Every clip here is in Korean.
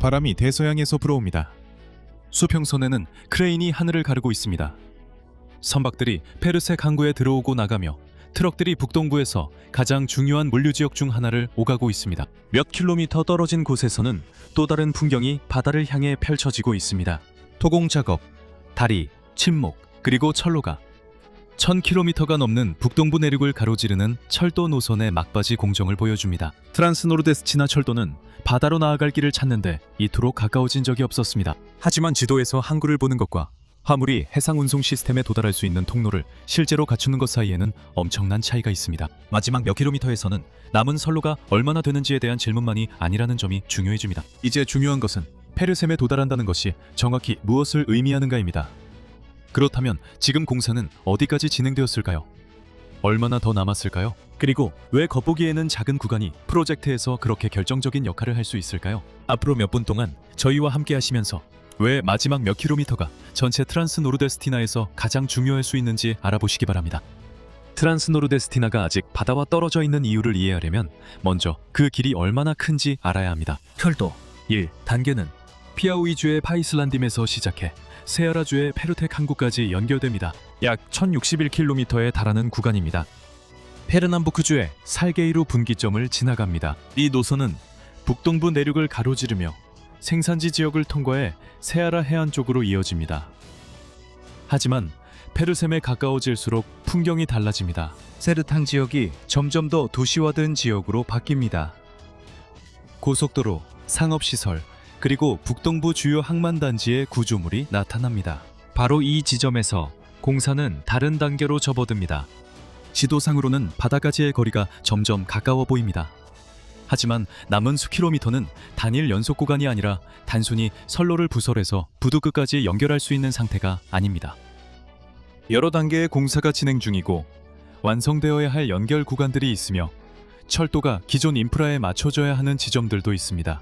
바람이 대서양에서 불어옵니다. 수평선에는 크레인이 하늘을 가르고 있습니다. 선박들이 페르세 항구에 들어오고 나가며 트럭들이 북동부에서 가장 중요한 물류지역 중 하나를 오가고 있습니다. 몇 킬로미터 떨어진 곳에서는 또 다른 풍경이 바다를 향해 펼쳐지고 있습니다. 토공 작업, 다리, 침목, 그리고 철로가 1000km가 넘는 북동부 내륙을 가로지르는 철도 노선의 막바지 공정을 보여줍니다. 트란스노르데스치나 철도는 바다로 나아갈 길을 찾는데 이토록 가까워진 적이 없었습니다. 하지만 지도에서 항구를 보는 것과 화물이 해상 운송 시스템에 도달할 수 있는 통로를 실제로 갖추는 것 사이에는 엄청난 차이가 있습니다. 마지막 몇 킬로미터에서는 남은 선로가 얼마나 되는지에 대한 질문만이 아니라는 점이 중요해집니다. 이제 중요한 것은 페르셈에 도달한다는 것이 정확히 무엇을 의미하는가입니다. 그렇다면 지금 공사는 어디까지 진행되었을까요? 얼마나 더 남았을까요? 그리고 왜 겉보기에는 작은 구간이 프로젝트에서 그렇게 결정적인 역할을 할 수 있을까요? 앞으로 몇 분 동안 저희와 함께 하시면서 왜 마지막 몇 킬로미터가 전체 트란스노르데스티나에서 가장 중요할 수 있는지 알아보시기 바랍니다. 트란스노르데스티나가 아직 바다와 떨어져 있는 이유를 이해하려면 먼저 그 길이 얼마나 큰지 알아야 합니다. 철도 1. 단계는 피아우이주의 파이슬란딤에서 시작해 세아라주의 페르텍 항구까지 연결됩니다. 약 1061km에 달하는 구간입니다. 페르남부크주의 살게이루 분기점을 지나갑니다. 이 노선은 북동부 내륙을 가로지르며 생산지 지역을 통과해 세아라 해안 쪽으로 이어집니다. 하지만 페르셈에 가까워질수록 풍경이 달라집니다. 세르탕 지역이 점점 더 도시화된 지역으로 바뀝니다. 고속도로, 상업시설, 그리고 북동부 주요 항만단지의 구조물이 나타납니다. 바로 이 지점에서 공사는 다른 단계로 접어듭니다. 지도상으로는 바다까지의 거리가 점점 가까워 보입니다. 하지만 남은 수킬로미터는 단일 연속 구간이 아니라 단순히 선로를 부설해서 부두 끝까지 연결할 수 있는 상태가 아닙니다. 여러 단계의 공사가 진행 중이고 완성되어야 할 연결 구간들이 있으며 철도가 기존 인프라에 맞춰져야 하는 지점들도 있습니다.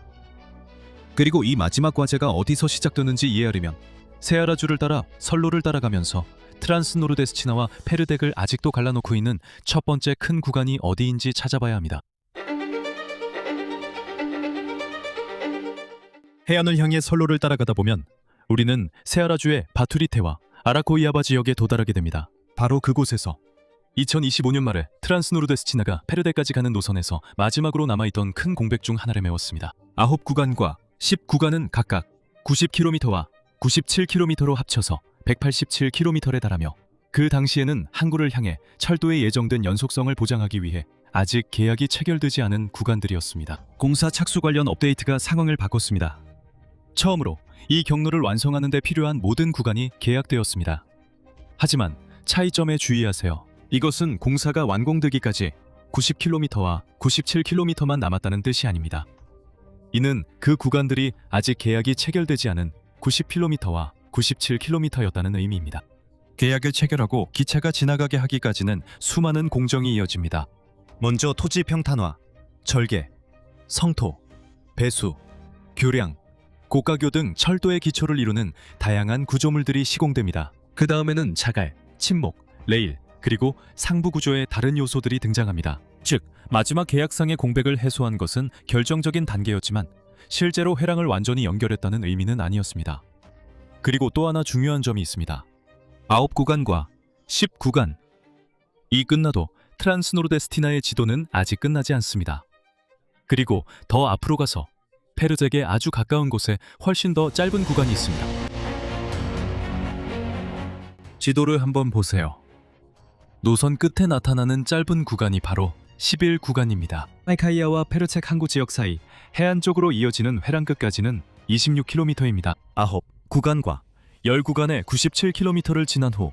그리고 이 마지막 과제가 어디서 시작되는지 이해하려면 세아라주를 따라 선로를 따라가면서 트란스노르데스치나와 페르덱을 아직도 갈라놓고 있는 첫 번째 큰 구간이 어디인지 찾아봐야 합니다. 해안을 향해 선로를 따라가다 보면 우리는 세아라주의 바투리테와 아라코이아바 지역에 도달하게 됩니다. 바로 그곳에서 2025년 말에 트란스노르데스치나가 페르덱까지 가는 노선에서 마지막으로 남아있던 큰 공백 중 하나를 메웠습니다. 9구간과 10구간은 각각 90km와 97km로 합쳐서 187km에 달하며 그 당시에는 항구를 향해 철도에 예정된 연속성을 보장하기 위해 아직 계약이 체결되지 않은 구간들이었습니다. 공사 착수 관련 업데이트가 상황을 바꿨습니다. 처음으로 이 경로를 완성하는 데 필요한 모든 구간이 계약되었습니다. 하지만 차이점에 주의하세요. 이것은 공사가 완공되기까지 90km와 97km만 남았다는 뜻이 아닙니다. 이는 그 구간들이 아직 계약이 체결되지 않은 90km와 97km였다는 의미입니다. 계약을 체결하고 기차가 지나가게 하기까지는 수많은 공정이 이어집니다. 먼저 토지 평탄화, 절개, 성토, 배수, 교량, 고가교 등 철도의 기초를 이루는 다양한 구조물들이 시공됩니다. 그 다음에는 자갈, 침목, 레일, 그리고 상부 구조의 다른 요소들이 등장합니다. 즉, 마지막 계약상의 공백을 해소한 것은 결정적인 단계였지만 실제로 회랑을 완전히 연결했다는 의미는 아니었습니다. 그리고 또 하나 중요한 점이 있습니다. 9구간과 10구간. 이 끝나도 트란스노르데스티나의 지도는 아직 끝나지 않습니다. 그리고 더 앞으로 가서 페르덱에 아주 가까운 곳에 훨씬 더 짧은 구간이 있습니다. 지도를 한번 보세요. 노선 끝에 나타나는 짧은 구간이 바로 11구간입니다. 마이카이아와 페르책 항구 지역 사이 해안 쪽으로 이어지는 회랑 끝까지는 26km입니다. 9구간과 10구간의 97km를 지난 후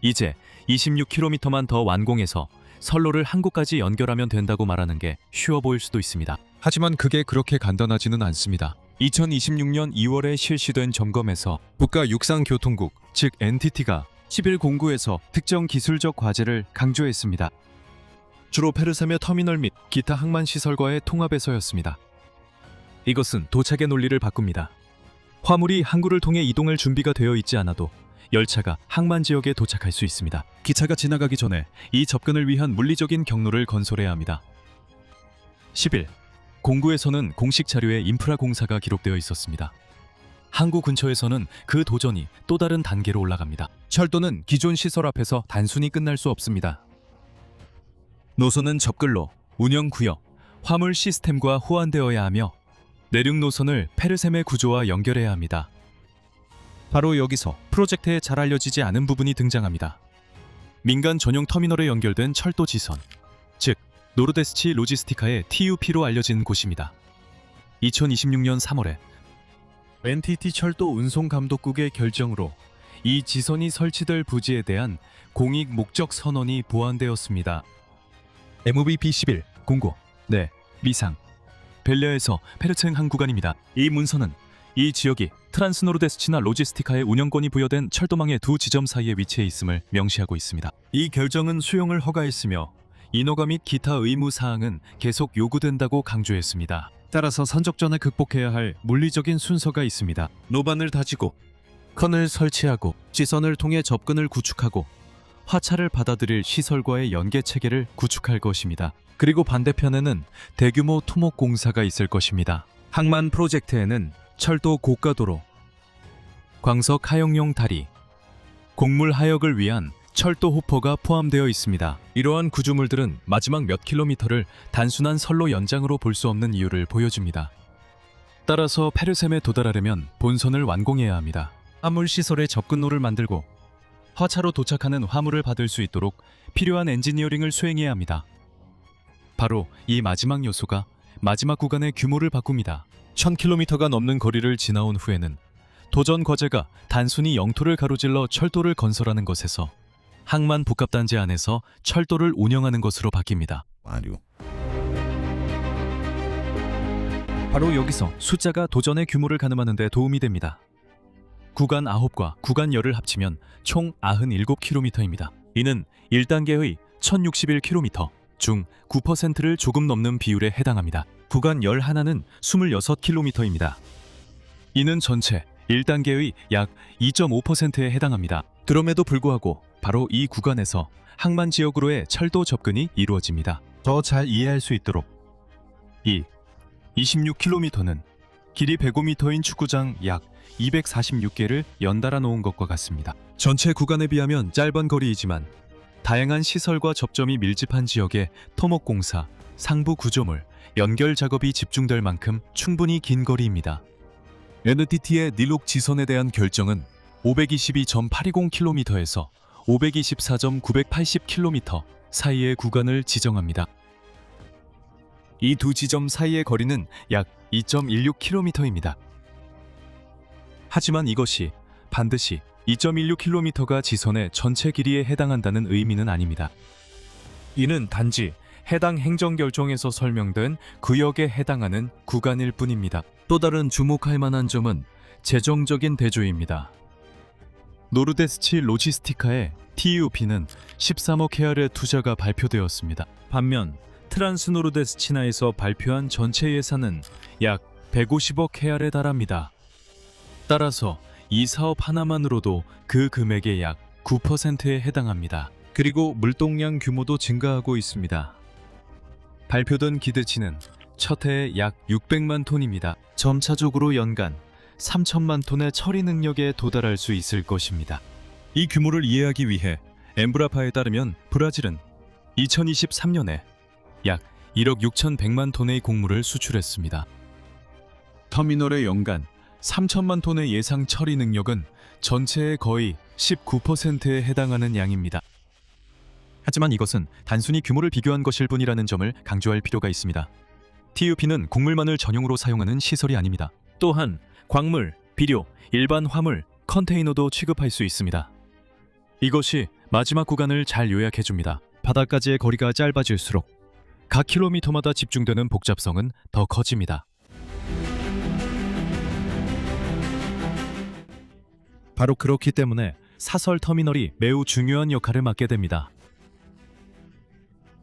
이제 26km만 더 완공해서 선로를 항구까지 연결하면 된다고 말하는 게 쉬워 보일 수도 있습니다. 하지만 그게 그렇게 간단하지는 않습니다. 2026년 2월에 실시된 점검에서 국가육상교통국, 즉 NTT가 11공구에서 특정 기술적 과제를 강조했습니다. 주로 페르셈의 터미널 및 기타 항만시설과의 통합에서였습니다. 이것은 도착의 논리를 바꿉니다. 화물이 항구를 통해 이동할 준비가 되어 있지 않아도 열차가 항만 지역에 도착할 수 있습니다. 기차가 지나가기 전에 이 접근을 위한 물리적인 경로를 건설해야 합니다. 11. 공구에서는 공식 자료에 인프라 공사가 기록되어 있었습니다. 항구 근처에서는 그 도전이 또 다른 단계로 올라갑니다. 철도는 기존 시설 앞에서 단순히 끝날 수 없습니다. 노선은 접근로, 운영구역, 화물 시스템과 호환되어야 하며 내륙 노선을 페르셈의 구조와 연결해야 합니다. 바로 여기서 프로젝트에 잘 알려지지 않은 부분이 등장합니다. 민간 전용 터미널에 연결된 철도 지선, 즉 노르데스치 로지스티카의 TUP로 알려진 곳입니다. 2026년 3월에 NTT 철도 운송감독국의 결정으로 이 지선이 설치될 부지에 대한 공익 목적 선언이 보완되었습니다. MVB11 공고, 네, 미상. 벨리아에서 페르첸 한 구간입니다. 이 문서는 이 지역이 트란스노르데스치나 로지스티카의 운영권이 부여된 철도망의 두 지점 사이에 위치해 있음을 명시하고 있습니다. 이 결정은 수용을 허가했으며 인허가 및 기타 의무 사항은 계속 요구된다고 강조했습니다. 따라서 선적전에 극복해야 할 물리적인 순서가 있습니다. 노반을 다지고 컨을 설치하고 지선을 통해 접근을 구축하고 화차를 받아들일 시설과의 연계 체계를 구축할 것입니다. 그리고 반대편에는 대규모 토목 공사가 있을 것입니다. 항만 프로젝트에는 철도 고가도로, 광석 하역용 다리, 곡물 하역을 위한 철도 호퍼가 포함되어 있습니다. 이러한 구조물들은 마지막 몇 킬로미터를 단순한 선로 연장으로 볼 수 없는 이유를 보여줍니다. 따라서 페르셈에 도달하려면 본선을 완공해야 합니다. 화물 시설의 접근로를 만들고 화차로 도착하는 화물을 받을 수 있도록 필요한 엔지니어링을 수행해야 합니다. 바로 이 마지막 요소가 마지막 구간의 규모를 바꿉니다. 1000km가 넘는 거리를 지나온 후에는 도전 과제가 단순히 영토를 가로질러 철도를 건설하는 것에서 항만 복합단지 안에서 철도를 운영하는 것으로 바뀝니다. 바로 여기서 숫자가 도전의 규모를 가늠하는 데 도움이 됩니다. 구간 9과 구간 10을 합치면 총 97km입니다. 이는 1단계의 1061km 중 9%를 조금 넘는 비율에 해당합니다. 구간 11는 26km입니다. 이는 전체 1단계의 약 2.5%에 해당합니다. 그럼에도 불구하고 바로 이 구간에서 항만 지역으로의 철도 접근이 이루어집니다. 더 잘 이해할 수 있도록 이 26km는 길이 105m인 축구장 약 246개를 연달아 놓은 것과 같습니다. 전체 구간에 비하면 짧은 거리이지만 다양한 시설과 접점이 밀집한 지역의 토목공사, 상부 구조물, 연결 작업이 집중될 만큼 충분히 긴 거리입니다. NTT의 닐록 지선에 대한 결정은 522.820km에서 524.980km 사이의 구간을 지정합니다. 이 두 지점 사이의 거리는 약 2.16km입니다. 하지만 이것이 반드시 2.16km가 지선의 전체 길이에 해당한다는 의미는 아닙니다. 이는 단지 해당 행정결정에서 설명된 구역에 해당하는 구간일 뿐입니다. 또 다른 주목할 만한 점은 재정적인 대조입니다. 노르데스치 로지스티카의 TUP는 13억 헤알의 투자가 발표되었습니다. 반면 트란스노르데스치나에서 발표한 전체 예산은 약 150억 헤알에 달합니다. 따라서 이 사업 하나만으로도 그 금액의 약 9%에 해당합니다. 그리고 물동량 규모도 증가하고 있습니다. 발표된 기대치는 첫 해에 약 600만 톤입니다. 점차적으로 연간 3천만 톤의 처리 능력에 도달할 수 있을 것입니다. 이 규모를 이해하기 위해 엠브라파에 따르면 브라질은 2023년에 약 1억 6,100만 톤의 곡물을 수출했습니다. 터미널의 연간 3천만 톤의 예상 처리 능력은 전체의 거의 19%에 해당하는 양입니다. 하지만 이것은 단순히 규모를 비교한 것일 뿐이라는 점을 강조할 필요가 있습니다. TUP는 곡물만을 전용으로 사용하는 시설이 아닙니다. 또한 광물, 비료, 일반 화물, 컨테이너도 취급할 수 있습니다. 이것이 마지막 구간을 잘 요약해줍니다. 바다까지의 거리가 짧아질수록 각 킬로미터마다 집중되는 복잡성은 더 커집니다. 바로 그렇기 때문에 사설 터미널이 매우 중요한 역할을 맡게 됩니다.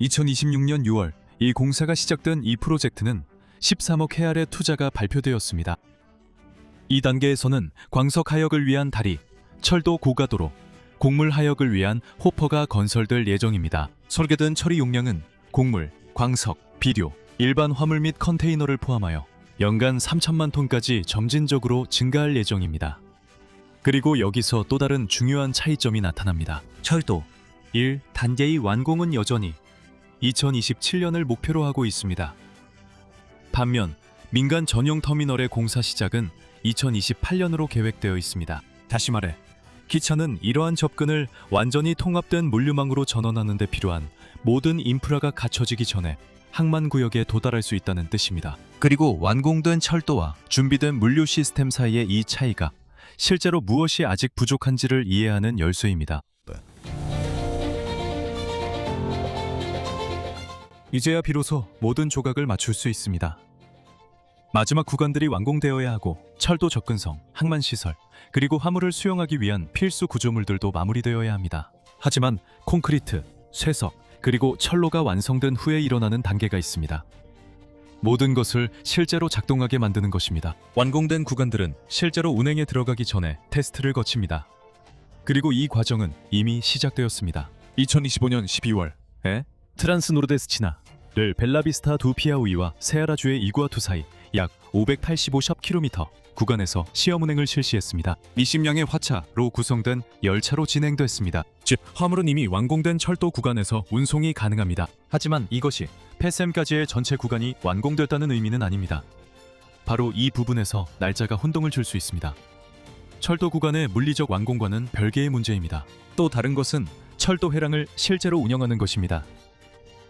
2026년 6월 이 공사가 시작된 이 프로젝트는 13억 헤알의 투자가 발표되었습니다. 이 단계에서는 광석 하역을 위한 다리, 철도 고가도로, 곡물 하역을 위한 호퍼가 건설될 예정입니다. 설계된 처리 용량은 곡물, 광석, 비료, 일반 화물 및 컨테이너를 포함하여 연간 3천만 톤까지 점진적으로 증가할 예정입니다. 그리고 여기서 또 다른 중요한 차이점이 나타납니다. 철도 1. 단계의 완공은 여전히 2027년을 목표로 하고 있습니다. 반면 민간 전용 터미널의 공사 시작은 2028년으로 계획되어 있습니다. 다시 말해, 기차는 이러한 접근을 완전히 통합된 물류망으로 전환하는 데 필요한 모든 인프라가 갖춰지기 전에 항만구역에 도달할 수 있다는 뜻입니다. 그리고 완공된 철도와 준비된 물류 시스템 사이의 이 차이가 실제로 무엇이 아직 부족한지를 이해하는 열쇠입니다. 이제야 비로소 모든 조각을 맞출 수 있습니다. 마지막 구간들이 완공되어야 하고 철도 접근성, 항만시설, 그리고 화물을 수용하기 위한 필수 구조물들도 마무리되어야 합니다. 하지만 콘크리트, 쇠석, 그리고 철로가 완성된 후에 일어나는 단계가 있습니다. 모든 것을 실제로 작동하게 만드는 것입니다. 완공된 구간들은 실제로 운행에 들어가기 전에 테스트를 거칩니다. 그리고 이 과정은 이미 시작되었습니다. 2025년 12월에 트란스노르데스치나를 벨라비스타 두 피아우이와 세아라주의 이구아투 사이 약 585km 구간에서 시험 운행을 실시했습니다. 20량의 화차로 구성된 열차로 진행됐습니다. 즉, 화물은 이미 완공된 철도 구간에서 운송이 가능합니다. 하지만 이것이 폐셈까지의 전체 구간이 완공됐다는 의미는 아닙니다. 바로 이 부분에서 날짜가 혼동을 줄 수 있습니다. 철도 구간의 물리적 완공과는 별개의 문제입니다. 또 다른 것은 철도 회랑을 실제로 운영하는 것입니다.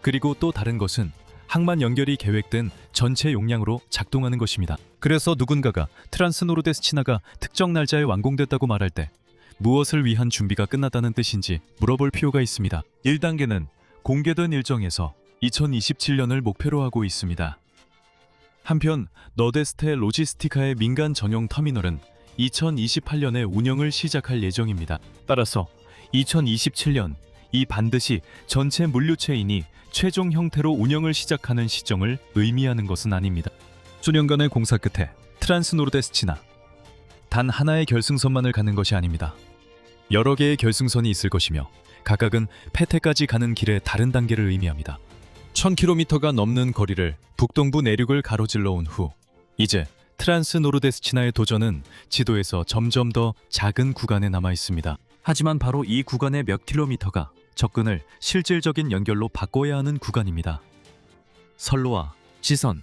그리고 또 다른 것은 항만 연결이 계획된 전체 용량으로 작동하는 것입니다. 그래서 누군가가 트란스노르데스치나가 특정 날짜에 완공됐다고 말할 때 무엇을 위한 준비가 끝났다는 뜻인지 물어볼 필요가 있습니다. 1단계는 공개된 일정에서 2027년을 목표로 하고 있습니다. 한편 너데스테 로지스티카의 민간 전용 터미널은 2028년에 운영을 시작할 예정입니다. 따라서 2027년 이 반드시 전체 물류체인이 최종 형태로 운영을 시작하는 시점을 의미하는 것은 아닙니다. 수년간의 공사 끝에 트란스노르데스치나 단 하나의 결승선만을 가는 것이 아닙니다. 여러 개의 결승선이 있을 것이며 각각은 폐퇴까지 가는 길의 다른 단계를 의미합니다. 1000km가 넘는 거리를 북동부 내륙을 가로질러 온 후 이제 트란스노르데스치나의 도전은 지도에서 점점 더 작은 구간에 남아 있습니다. 하지만 바로 이 구간의 몇 킬로미터가 접근을 실질적인 연결로 바꿔야 하는 구간입니다. 선로와 지선,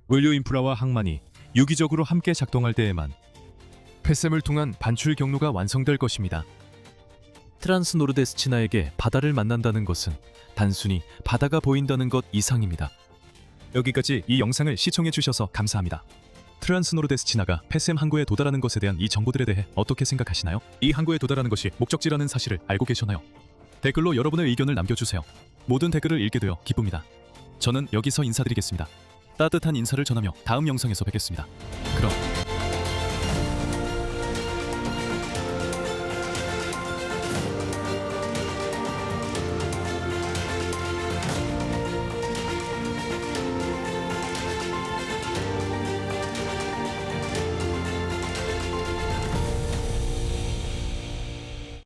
물류 인프라와 항만이 유기적으로 함께 작동할 때에만 폐셈을 통한 반출 경로가 완성될 것입니다. 트란스노르데스치나에게 바다를 만난다는 것은 단순히 바다가 보인다는 것 이상입니다. 여기까지 이 영상을 시청해 주셔서 감사합니다. 트란스노르데스치나가 폐셈 항구에 도달하는 것에 대한 이 정보들에 대해 어떻게 생각하시나요? 이 항구에 도달하는 것이 목적지라는 사실을 알고 계셨나요? 댓글로 여러분의 의견을 남겨주세요. 모든 댓글을 읽게 되어 기쁩니다. 저는 여기서 인사드리겠습니다. 따뜻한 인사를 전하며 다음 영상에서 뵙겠습니다. 그럼